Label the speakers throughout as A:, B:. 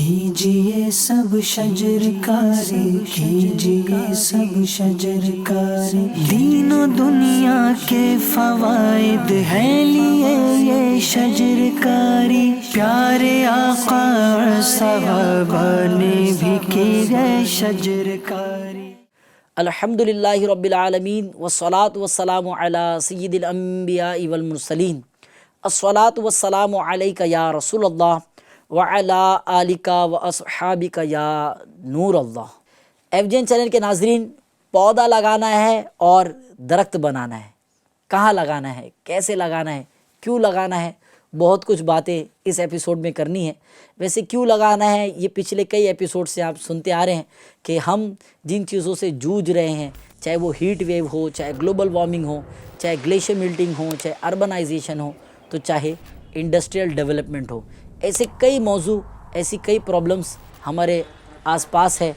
A: کیجئے سب شجر کاری، کیجئے سب شجر کاری، دین و دنیا کے فوائد ہیں لیے یہ شجر کاری، پیارے آقا اور صحابہ نے بھی کی ہے شجر کاری۔
B: الحمدللہ رب العالمین والصلاة والسلام علی سید الانبیاء والمرسلین، الصلاة والسلام علیک یا رسول اللہ وعلی آلک واصحابک یا نور اللہ۔ ایف جی این چینل کے ناظرین، پودا لگانا ہے اور درخت بنانا ہے۔ کہاں لگانا ہے، کیسے لگانا ہے، کیوں لگانا ہے، بہت کچھ باتیں اس ایپیسوڈ میں کرنی ہے۔ ویسے کیوں لگانا ہے، یہ پچھلے کئی ایپیسوڈ سے آپ سنتے آ رہے ہیں کہ ہم جن چیزوں سے جوجھ رہے ہیں، چاہے وہ ہیٹ ویو ہو، چاہے گلوبل وارمنگ ہو، چاہے گلیشیئر میلٹنگ ہو، چاہے اربنائزیشن ہو، تو چاہے انڈسٹریل ڈیولپمنٹ ہو، ایسے کئی موضوع، ایسی کئی پرابلمس ہمارے آس پاس ہے،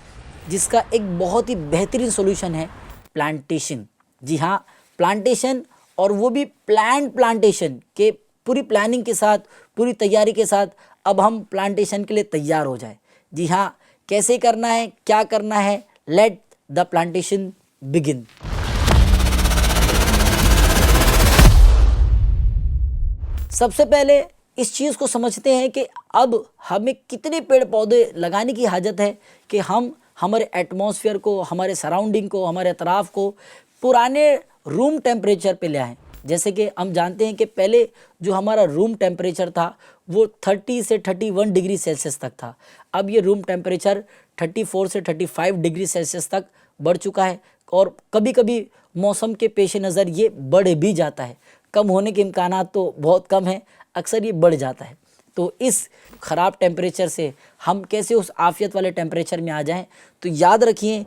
B: جس کا ایک بہت ہی بہترین سولوشن ہے پلانٹیشن۔ جی ہاں، پلانٹیشن، اور وہ بھی پلانٹیشن کہ پوری پلاننگ کے ساتھ، پوری تیاری کے ساتھ اب ہم پلانٹیشن کے لیے تیار ہو جائیں۔ جی ہاں، کیسے کرنا ہے، کیا کرنا ہے، لیٹ دا پلانٹیشن بگن۔ سب سے پہلے اس چیز کو سمجھتے ہیں کہ اب ہمیں کتنے پیڑ پودے لگانے کی حاجت ہے کہ ہم ہمارے ایٹماسفیئر کو، ہمارے سراؤنڈنگ کو، ہمارے اطراف کو پرانے روم ٹیمپریچر پہ لے آئیں۔ جیسے کہ ہم جانتے ہیں کہ پہلے جو ہمارا روم ٹیمپریچر تھا وہ 30 سے 31 ڈگری سیلسیس تک تھا، اب یہ روم ٹیمپریچر 34 سے 35 ڈگری سیلسیس تک بڑھ چکا ہے، اور کبھی کبھی موسم کے پیش نظر یہ بڑھ بھی جاتا ہے۔ کم ہونے کے امکانات تو بہت کم ہیں، اکثر یہ بڑھ جاتا ہے۔ تو اس خراب ٹیمپریچر سے ہم کیسے اس عافیت والے ٹیمپریچر میں آ جائیں؟ تو یاد رکھیے،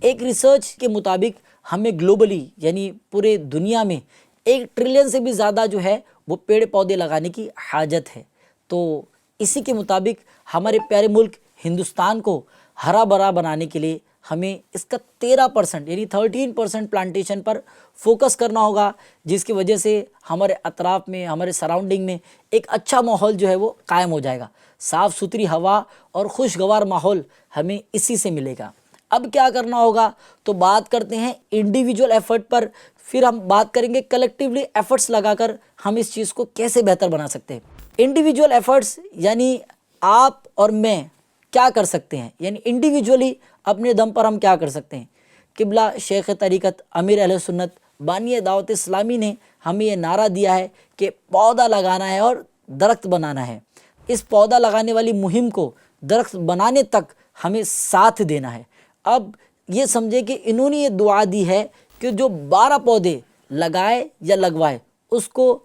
B: ایک ریسرچ کے مطابق ہمیں گلوبلی، یعنی پورے دنیا میں 1 ٹریلین سے بھی زیادہ جو ہے وہ پیڑ پودے لگانے کی حاجت ہے۔ تو اسی کے مطابق ہمارے پیارے ملک ہندوستان کو ہرا بھرا بنانے کے لیے ہمیں اس کا 13% یعنی 13% پلانٹیشن پر فوکس کرنا ہوگا، جس کی وجہ سے ہمارے اطراف میں، ہمارے سراؤنڈنگ میں ایک اچھا ماحول جو ہے وہ قائم ہو جائے گا۔ صاف ستھری ہوا اور خوشگوار ماحول ہمیں اسی سے ملے گا۔ اب کیا کرنا ہوگا، تو بات کرتے ہیں انڈیویجول ایفرٹ پر، پھر ہم بات کریں گے کلیکٹیولی ایفرٹس لگا کر ہم اس چیز کو کیسے بہتر بنا سکتے ہیں۔ انڈیویجول ایفرٹس یعنی آپ اور میں کیا کر سکتے ہیں، یعنی انڈیویجولی اپنے دم پر ہم کیا کر سکتے ہیں۔ قبلہ شیخ طریقت امیر اہل سنت بانی دعوت اسلامی نے ہمیں یہ نعرہ دیا ہے کہ پودا لگانا ہے اور درخت بنانا ہے۔ اس پودا لگانے والی مہم کو درخت بنانے تک ہمیں ساتھ دینا ہے۔ اب یہ سمجھے کہ انہوں نے یہ دعا دی ہے کہ جو 12 پودے لگائے یا لگوائے، اس کو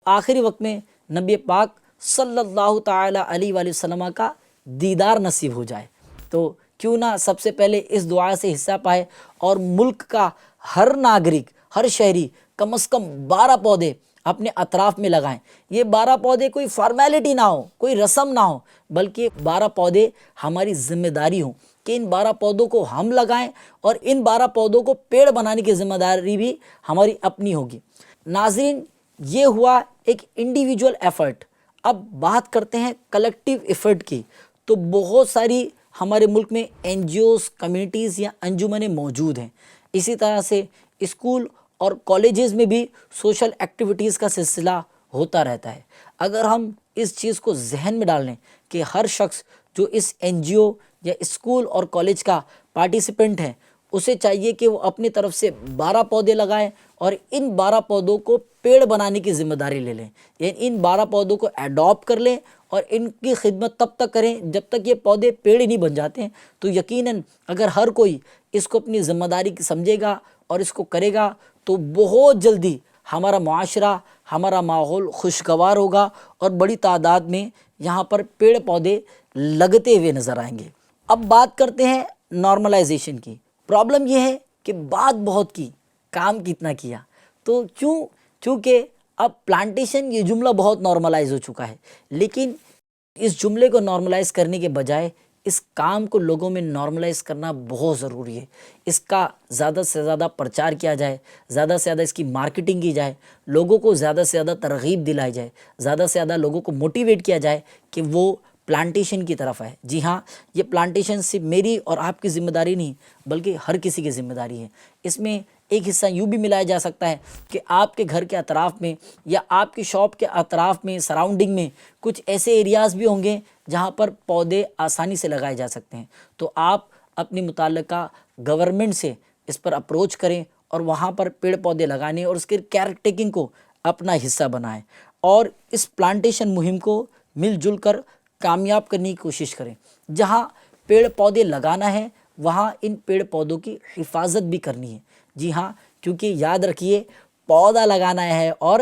B: آخری وقت میں نبی پاک صلی اللہ تعالی علیہ وآلہ وسلم کا دیدار نصیب ہو جائے۔ تو کیوں نہ سب سے پہلے اس دعا سے حصہ پائے، اور ملک کا ہر ناگرک، ہر شہری کم از کم 12 پودے اپنے اطراف میں لگائیں۔ یہ 12 پودے کوئی فارمیلٹی نہ ہو، کوئی رسم نہ ہو، بلکہ 12 پودے ہماری ذمہ داری ہوں کہ ان 12 پودوں کو ہم لگائیں، اور ان 12 پودوں کو پیڑ بنانے کی ذمہ داری بھی ہماری اپنی ہوگی۔ ناظرین، یہ ہوا ایک انڈیویجول ایفرٹ۔ اب بات کرتے ہیں کلیکٹیو ایفرٹ کی۔ تو بہت ساری ہمارے ملک میں این جی اوز، کمیونٹیز یا انجمنیں موجود ہیں۔ اسی طرح سے اسکول اور کالجز میں بھی سوشل ایکٹیویٹیز کا سلسلہ ہوتا رہتا ہے۔ اگر ہم اس چیز کو ذہن میں ڈال لیں کہ ہر شخص جو اس این جی او یا اسکول اور کالج کا پارٹیسپینٹ ہے، اسے چاہیے کہ وہ اپنی طرف سے 12 پودے لگائیں، اور ان 12 پودوں کو پیڑ بنانے کی ذمہ داری لے لیں، یعنی ان 12 پودوں کو ایڈاپٹ کر لیں، اور ان کی خدمت تب تک کریں جب تک یہ پودے پیڑ نہیں بن جاتے ہیں۔ تو یقیناً اگر ہر کوئی اس کو اپنی ذمہ داری سمجھے گا اور اس کو کرے گا، تو بہت جلدی ہمارا معاشرہ، ہمارا ماحول خوشگوار ہوگا، اور بڑی تعداد میں یہاں پر پیڑ پودے لگتے ہوئے نظر آئیں گے۔ اب بات کرتے ہیں نارملائزیشن کی۔ پرابلم یہ ہے کہ بات بہت کی، کام کتنا کیا۔ تو چونکہ اب پلانٹیشن یہ جملہ بہت نارملائز ہو چکا ہے، لیکن اس جملے کو نارملائز کرنے کے بجائے اس کام کو لوگوں میں نارملائز کرنا بہت ضروری ہے۔ اس کا زیادہ سے زیادہ پرچار کیا جائے، زیادہ سے زیادہ اس کی مارکیٹنگ کی جائے، لوگوں کو زیادہ سے زیادہ ترغیب دلائی جائے، زیادہ سے زیادہ لوگوں کو موٹیویٹ کیا جائے کہ وہ پلانٹیشن کی طرف ہے۔ جی ہاں، یہ پلانٹیشن صرف میری اور آپ کی ذمہ داری نہیں بلکہ ہر کسی کی ذمہ داری ہے۔ اس میں ایک حصہ یوں بھی ملایا جا سکتا ہے کہ آپ کے گھر کے اطراف میں یا آپ کی شاپ کے اطراف میں، سراؤنڈنگ میں کچھ ایسے ایریاز بھی ہوں گے جہاں پر پودے آسانی سے لگائے جا سکتے ہیں، تو آپ اپنی متعلقہ گورنمنٹ سے اس پر اپروچ کریں اور وہاں پر پیڑ پودے لگانے اور اس کے کیئر ٹیکنگ کو اپنا حصہ بنائیں، اور اس پلانٹیشن مہم کو مل جل کر کامیاب کرنے کی کوشش کریں۔ جہاں پیڑ پودے لگانا ہے وہاں ان پیڑ پودوں کی حفاظت بھی کرنی ہے۔ جی ہاں، کیونکہ یاد رکھیے، پودا لگانا ہے اور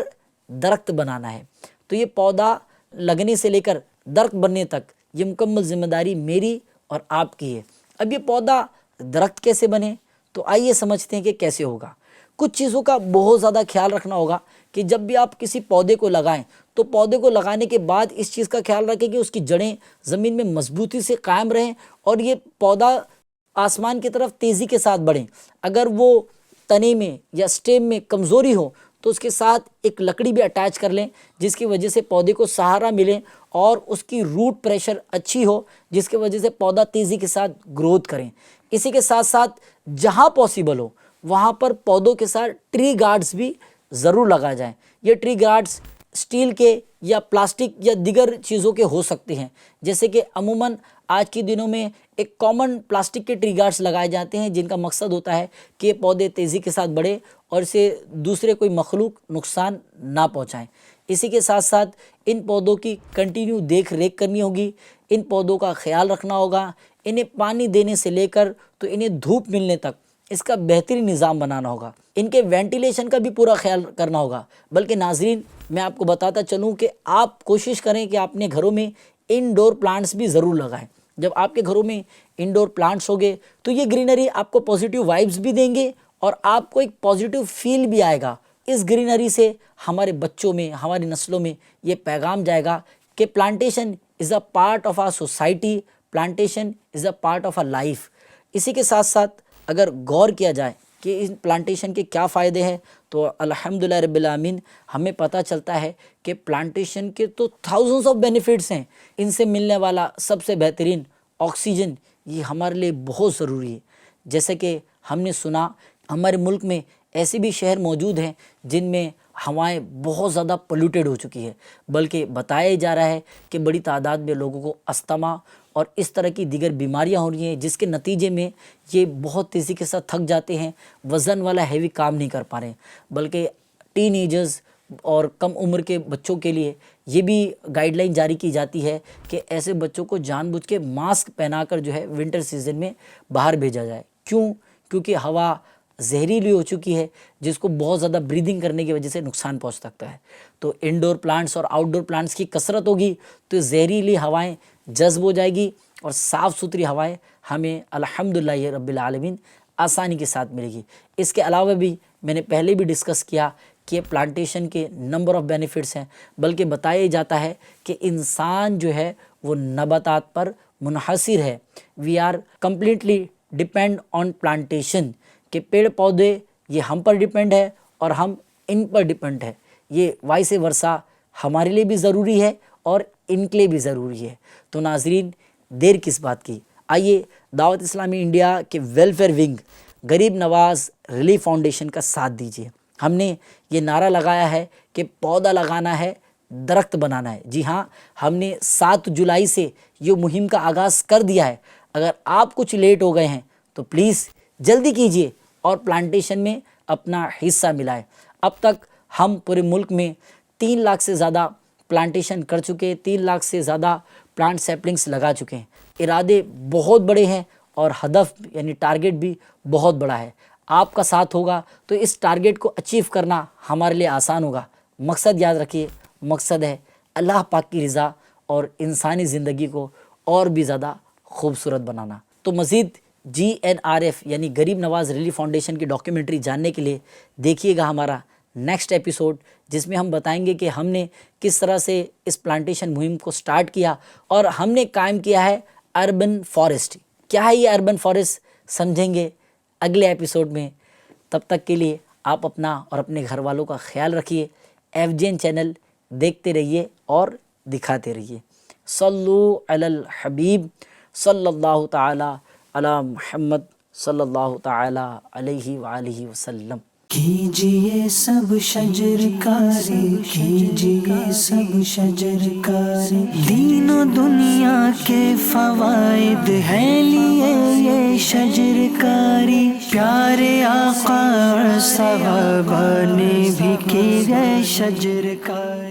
B: درخت بنانا ہے، تو یہ پودا لگنے سے لے کر درخت بننے تک یہ مکمل ذمہ داری میری اور آپ کی ہے۔ اب یہ پودا درخت کیسے بنے، تو آئیے سمجھتے ہیں کہ کیسے ہوگا۔ کچھ چیزوں کا بہت زیادہ خیال رکھنا ہوگا کہ جب بھی آپ کسی پودے کو لگائیں تو پودے کو لگانے کے بعد اس چیز کا خیال رکھیں کہ اس کی جڑیں زمین میں مضبوطی سے قائم رہیں اور یہ پودا آسمان کی طرف تیزی کے ساتھ بڑھیں۔ اگر وہ تنے میں یا سٹیم میں کمزوری ہو تو اس کے ساتھ ایک لکڑی بھی اٹیچ کر لیں جس کی وجہ سے پودے کو سہارا ملے اور اس کی روٹ پریشر اچھی ہو جس کی وجہ سے پودا تیزی کے ساتھ گروتھ کریں۔ اسی کے ساتھ ساتھ جہاں پاسبل ہو وہاں پر پودوں کے ساتھ ٹری گارڈز بھی ضرور لگائے جائیں۔ یہ ٹری گارڈز سٹیل کے یا پلاسٹک یا دیگر چیزوں کے ہو سکتے ہیں، جیسے کہ عموماً آج کے دنوں میں ایک کامن پلاسٹک کے ٹری گارڈز لگائے جاتے ہیں جن کا مقصد ہوتا ہے کہ پودے تیزی کے ساتھ بڑھے اور اسے دوسرے کوئی مخلوق نقصان نہ پہنچائیں۔ اسی کے ساتھ ساتھ ان پودوں کی کنٹینیو دیکھ ریکھ کرنی ہوگی، ان پودوں کا خیال رکھنا ہوگا، انہیں پانی دینے سے لے کر تو انہیں دھوپ ملنے تک اس کا بہترین نظام بنانا ہوگا، ان کے وینٹیلیشن کا بھی پورا خیال کرنا ہوگا۔ بلکہ ناظرین، میں آپ کو بتاتا چلوں کہ آپ کوشش کریں کہ اپنے گھروں میں انڈور پلانٹس بھی ضرور لگائیں۔ جب آپ کے گھروں میں انڈور پلانٹس ہوگے تو یہ گرینری آپ کو پازیٹیو وائبس بھی دیں گے اور آپ کو ایک پازیٹیو فیل بھی آئے گا۔ اس گرینری سے ہمارے بچوں میں، ہماری نسلوں میں یہ پیغام جائے گا کہ plantation is a part of a society, plantation is a part of a life. اسی کے ساتھ ساتھ اگر غور کیا جائے کہ ان پلانٹیشن کے کیا فائدے ہیں تو الحمدللہ رب العالمین ہمیں پتہ چلتا ہے کہ پلانٹیشن کے تو تھاؤزنس آف بینیفٹس ہیں۔ ان سے ملنے والا سب سے بہترین آکسیجن یہ ہمارے لیے بہت ضروری ہے۔ جیسے کہ ہم نے سنا ہمارے ملک میں ایسے بھی شہر موجود ہیں جن میں ہوائیں بہت زیادہ پولیوٹیڈ ہو چکی ہے، بلکہ بتایا جا رہا ہے کہ بڑی تعداد میں لوگوں کو استھما اور اس طرح کی دیگر بیماریاں ہو رہی ہیں جس کے نتیجے میں یہ بہت تیزی کے ساتھ تھک جاتے ہیں، وزن والا ہیوی کام نہیں کر پا رہے ہیں۔ بلکہ ٹین ایجرز اور کم عمر کے بچوں کے لیے یہ بھی گائیڈ لائن جاری کی جاتی ہے کہ ایسے بچوں کو جان بوجھ کے ماسک پہنا کر جو ہے ونٹر سیزن میں باہر بھیجا جائے۔ کیوں؟ کیونکہ ہوا زہریلی ہو چکی ہے جس کو بہت زیادہ بریدنگ کرنے کی وجہ سے نقصان پہنچ سکتا ہے۔ تو انڈور پلانٹس اور آؤٹ ڈور پلانٹس کی کثرت ہوگی تو زہریلی ہوائیں جذب ہو جائے گی اور صاف ستھری ہوائیں ہمیں الحمدللہ رب العالمین آسانی کے ساتھ ملے گی۔ اس کے علاوہ بھی میں نے پہلے بھی ڈسکس کیا کہ پلانٹیشن کے نمبر آف بینیفٹس ہیں، بلکہ بتایا جاتا ہے کہ انسان جو ہے وہ نباتات پر منحصر ہے۔ We are completely depend on plantation, کہ پیڑ پودے یہ ہم پر ڈپینڈ ہے اور ہم ان پر ڈپینڈ ہے۔ یہ وائس ورثہ ہمارے لیے بھی ضروری ہے اور ان کے لیے بھی ضروری ہے۔ تو ناظرین، دیر کس بات کی، آئیے دعوت اسلامی انڈیا کے ویلفیئر ونگ غریب نواز ریلیف فاؤنڈیشن کا ساتھ دیجیے۔ ہم نے یہ نعرہ لگایا ہے کہ پودا لگانا ہے، درخت بنانا ہے۔ جی ہاں، ہم نے 7 جولائی سے یہ مہم کا آغاز کر دیا ہے۔ اگر آپ کچھ لیٹ ہو گئے ہیں تو پلیز جلدی کیجیے اور پلانٹیشن میں اپنا حصہ ملائیں۔ اب تک ہم پورے ملک میں 3 لاکھ سے زیادہ پلانٹیشن کر چکے، 3 لاکھ سے زیادہ پلانٹ سیپلنگس لگا چکے ہیں۔ ارادے بہت بڑے ہیں اور ہدف یعنی ٹارگیٹ بھی بہت بڑا ہے۔ آپ کا ساتھ ہوگا تو اس ٹارگیٹ کو اچیو کرنا ہمارے لیے آسان ہوگا۔ مقصد یاد رکھیے، مقصد ہے اللہ پاک کی رضا اور انسانی زندگی کو اور بھی زیادہ خوبصورت بنانا۔ تو مزید GNRF یعنی غریب نواز ریلیف فاؤنڈیشن کی ڈاکیومنٹری جاننے کے لیے دیکھیے گا ہمارا نیکسٹ ایپیسوڈ، جس میں ہم بتائیں گے کہ ہم نے کس طرح سے اس پلانٹیشن مہم کو سٹارٹ کیا اور ہم نے قائم کیا ہے اربن فارسٹ۔ کیا ہے یہ اربن فارسٹ، سمجھیں گے اگلے ایپیسوڈ میں۔ تب تک کے لیے آپ اپنا اور اپنے گھر والوں کا خیال رکھیے۔ FGN چینل دیکھتے رہیے اور دکھاتے رہیے۔ صلو علی الحبیب صلی اللہ تعالی علی محمد صلی اللہ تعالی علیہ وآلہ وسلم۔
A: کیجئے سب شجر کاری، کیجئے سب شجر کاری، دین و دنیا کے فوائد ہیں لیے یہ شجر کاری، پیارے آقا اور صحابہ نے بھی کی ہے شجر کاری۔